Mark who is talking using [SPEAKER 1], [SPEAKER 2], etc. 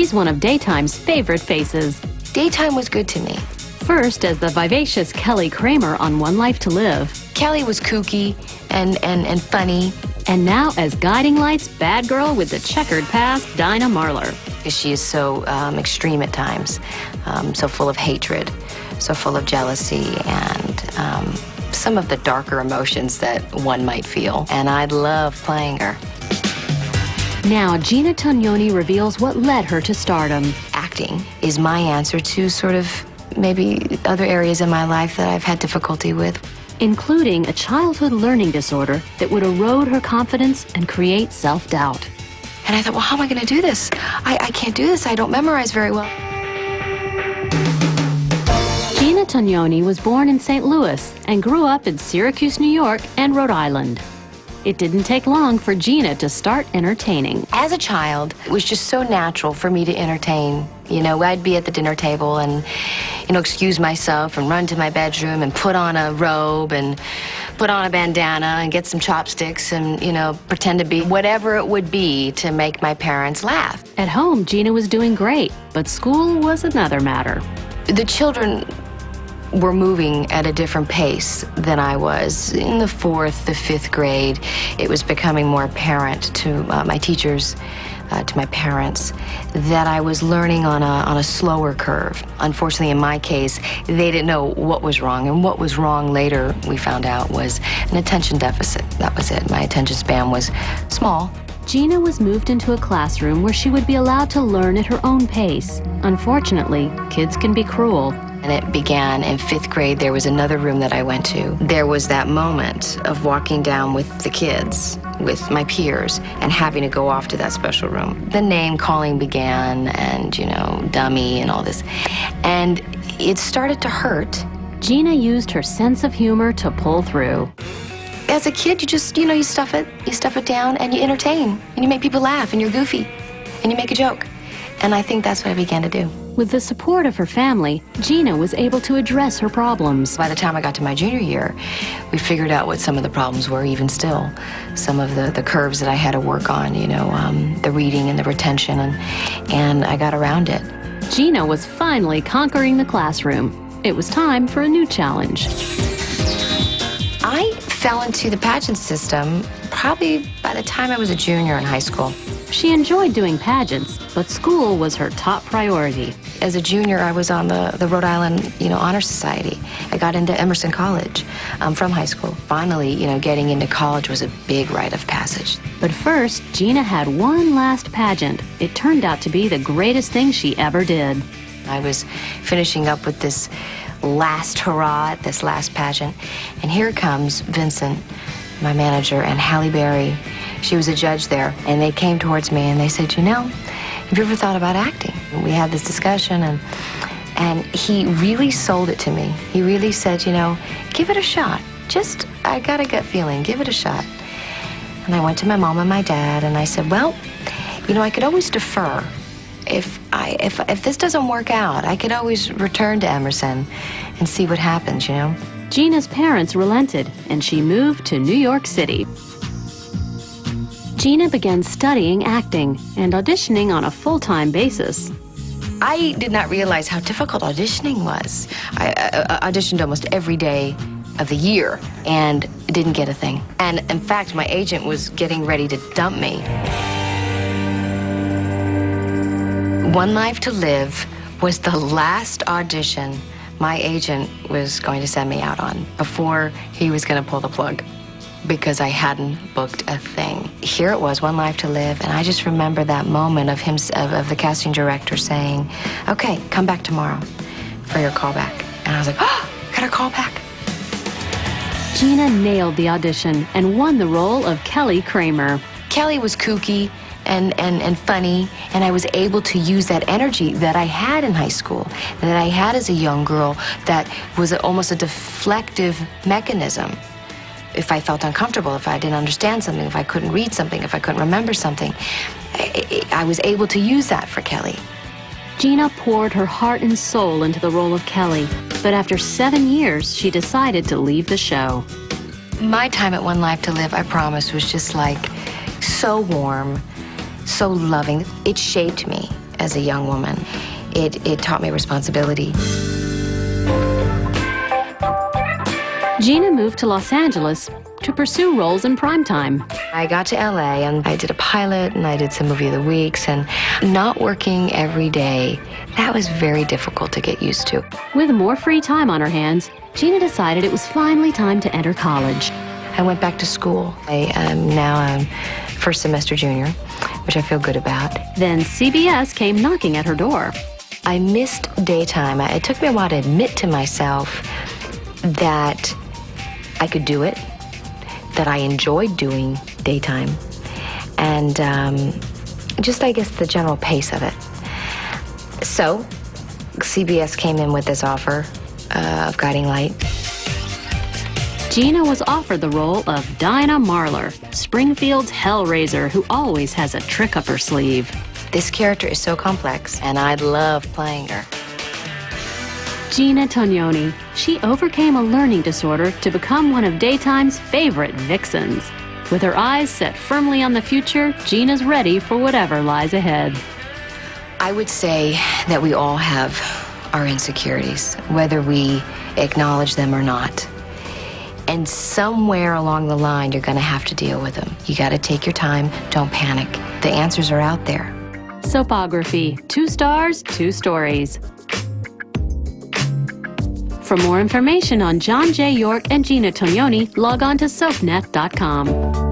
[SPEAKER 1] She's one of Daytime's favorite faces.
[SPEAKER 2] Daytime was good to me.
[SPEAKER 1] First as the vivacious Kelly Kramer on One Life to Live.
[SPEAKER 2] Kelly was kooky and funny.
[SPEAKER 1] And now as Guiding Light's bad girl with the checkered past, Dinah Marlar.
[SPEAKER 2] She is so extreme at times, so full of hatred, so full of jealousy, and some of the darker emotions that one might feel. And I love playing her.
[SPEAKER 1] Now, Gina Tognoni reveals what led her to stardom.
[SPEAKER 2] Acting is my answer to sort of maybe other areas in my life that I've had difficulty with.
[SPEAKER 1] Including a childhood learning disorder that would erode her confidence and create self-doubt.
[SPEAKER 2] And I thought, well, how am I going to do this? I can't do this. I don't memorize very well.
[SPEAKER 1] Gina Tognoni was born in St. Louis and grew up in Syracuse, New York, and Rhode Island. It didn't take long for Gina to start entertaining.
[SPEAKER 2] As a child, it was just so natural for me to entertain. You know, I'd be at the dinner table and, you know, excuse myself and run to my bedroom and put on a robe and put on a bandana and get some chopsticks and, you know, pretend to be whatever it would be to make my parents laugh.
[SPEAKER 1] At home, Gina was doing great, but school was another matter.
[SPEAKER 2] The children were moving at a different pace than I was. In the 4th, the 5th grade, it was becoming more apparent to my teachers, to my parents, that I was learning on a slower curve. Unfortunately, in my case, they didn't know what was wrong, and what was wrong later, we found out, was an attention deficit. That was it. My attention span was small.
[SPEAKER 1] Gina was moved into a classroom where she would be allowed to learn at her own pace. Unfortunately, kids can be cruel.
[SPEAKER 2] And it began in 5th grade. There was another room that I went to. There was that moment of walking down with the kids, with my peers, and having to go off to that special room. The name calling began, and, you know, dummy and all this. And it started to hurt.
[SPEAKER 1] Gina used her sense of humor to pull through.
[SPEAKER 2] As a kid, you just, you know, you stuff it down, and you entertain, and you make people laugh, and you're goofy, and you make a joke. And I think that's what I began to do.
[SPEAKER 1] With the support of her family, Gina was able to address her problems.
[SPEAKER 2] By the time I got to my junior year, we figured out what some of the problems were, even still. Some of the curves that I had to work on, you know, the reading and the retention, and I got around it.
[SPEAKER 1] Gina was finally conquering the classroom. It was time for a new challenge.
[SPEAKER 2] I fell into the pageant system probably by the time I was a junior in high school.
[SPEAKER 1] She enjoyed doing pageants, but school was her top priority.
[SPEAKER 2] As a junior, I was on the Rhode Island, you know, Honor Society. I got into Emerson College from high school. Finally, you know, getting into college was a big rite of passage.
[SPEAKER 1] But first, Gina had one last pageant. It turned out to be the greatest thing she ever did.
[SPEAKER 2] I was finishing up with this last hurrah at this last pageant, and here comes Vincent, my manager, and Halle Berry. She was a judge there, and they came towards me and they said, you know, have you ever thought about acting? And we had this discussion, and he really sold it to me. He really said, you know, give it a shot. Just, I got a gut feeling, give it a shot. And I went to my mom and my dad, and I said, well, you know, I could always defer. If this doesn't work out, I could always return to Emerson and see what happens, you know.
[SPEAKER 1] Gina's parents relented, and she moved to New York City. Gina began studying acting and auditioning on a full-time basis.
[SPEAKER 2] I did not realize how difficult auditioning was. I auditioned almost every day of the year and didn't get a thing. And in fact, my agent was getting ready to dump me. One Life to Live was the last audition my agent was going to send me out on before he was going to pull the plug, because I hadn't booked a thing. Here it was, One Life to Live, and I just remember that moment of him, of the casting director saying, okay, come back tomorrow for your callback. And I was like, oh, got a callback.
[SPEAKER 1] Gina nailed the audition and won the role of Kelly Kramer.
[SPEAKER 2] Kelly was kooky and funny, and I was able to use that energy that I had in high school, that I had as a young girl, that was almost a deflective mechanism. If I felt uncomfortable, if I didn't understand something, if I couldn't read something, if I couldn't remember something, I was able to use that for Kelly.
[SPEAKER 1] Gina poured her heart and soul into the role of Kelly, but after 7 years, she decided to leave the show.
[SPEAKER 2] My time at One Life to Live, I promise, was just like so warm, so loving. It shaped me as a young woman. It taught me responsibility.
[SPEAKER 1] Gina moved to Los Angeles to pursue roles in primetime.
[SPEAKER 2] I got to LA and I did a pilot and I did some movie of the weeks, and not working every day, that was very difficult to get used to.
[SPEAKER 1] With more free time on her hands, Gina decided it was finally time to enter college.
[SPEAKER 2] I went back to school. I am now a first semester junior, which I feel good about.
[SPEAKER 1] Then CBS came knocking at her door.
[SPEAKER 2] I missed daytime. It took me a while to admit to myself that I could do it, that I enjoyed doing daytime, and just, I guess, the general pace of it. So CBS came in with this offer of Guiding Light.
[SPEAKER 1] Gina was offered the role of Dinah Marlar, Springfield's Hellraiser, who always has a trick up her sleeve.
[SPEAKER 2] This character is so complex, and I love playing her.
[SPEAKER 1] Gina Tognoni. She overcame a learning disorder to become one of daytime's favorite vixens. With her eyes set firmly on the future, Gina's ready for whatever lies ahead.
[SPEAKER 2] I would say that we all have our insecurities, whether we acknowledge them or not. And somewhere along the line, you're going to have to deal with them. You got to take your time. Don't panic. The answers are out there.
[SPEAKER 1] Soapography. 2 stars, 2 stories. For more information on John J. York and Gina Tognoni, log on to soapnet.com.